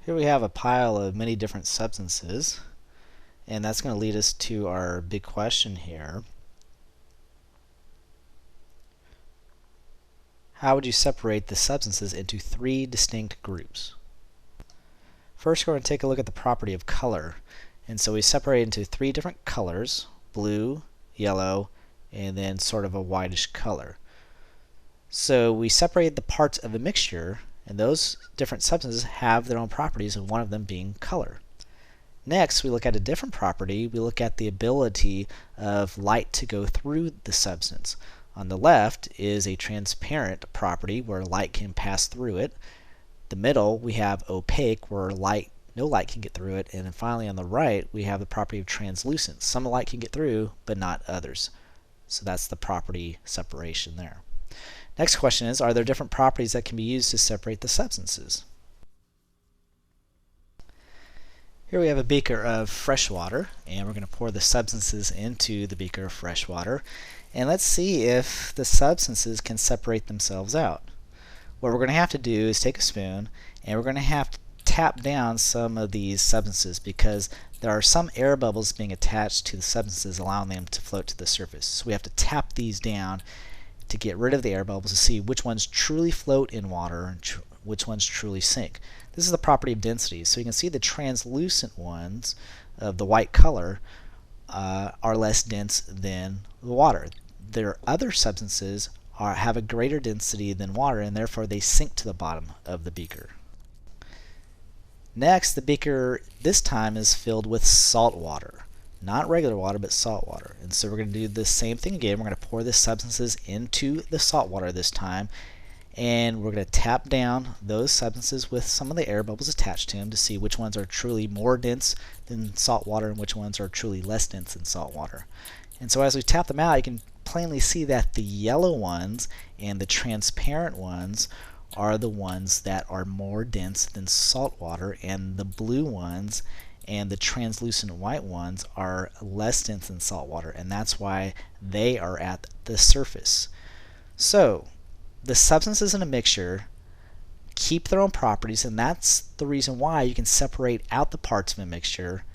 Here we have a pile of many different substances, and that's going to lead us to our big question here. How would you separate the substances into three distinct groups? First, we're going to take a look at the property of color. And so we separate into three different colors: blue, yellow, and then sort of a whitish color. So we separate the parts of a mixture, and those different substances have their own properties, and one of them being color. Next, we look at a different property. We look at the ability of light to go through the substance. On the left is a transparent property where light can pass through it. The middle, we have opaque, where no light can get through it. And then finally on the right, we have the property of translucent. Some light can get through, but not others. So that's the property separation there. Next question is, are there different properties that can be used to separate the substances? Here we have a beaker of fresh water, and we're going to pour the substances into the beaker of fresh water. And let's see if the substances can separate themselves out. What we're going to have to do is take a spoon, and we're going to have to tap down some of these substances because there are some air bubbles being attached to the substances, allowing them to float to the surface. So we have to tap these down to get rid of the air bubbles to see which ones truly float in water and which ones truly sink. This is the property of density. So you can see the translucent ones of the white color are less dense than the water. Their other substances have a greater density than water, and therefore they sink to the bottom of the beaker. Next, the beaker this time is filled with salt water. Not regular water, but salt water. And so we're going to do the same thing again. We're going to pour the substances into the salt water this time, and we're going to tap down those substances with some of the air bubbles attached to them to see which ones are truly more dense than salt water and which ones are truly less dense than salt water. And so as we tap them out, you can plainly see that the yellow ones and the transparent ones are the ones that are more dense than salt water, and the blue ones and the translucent white ones are less dense than salt water, and that's why they are at the surface. So the substances in a mixture keep their own properties, and that's the reason why you can separate out the parts of a mixture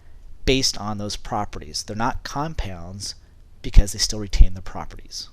based on those properties. They're not compounds because they still retain their properties.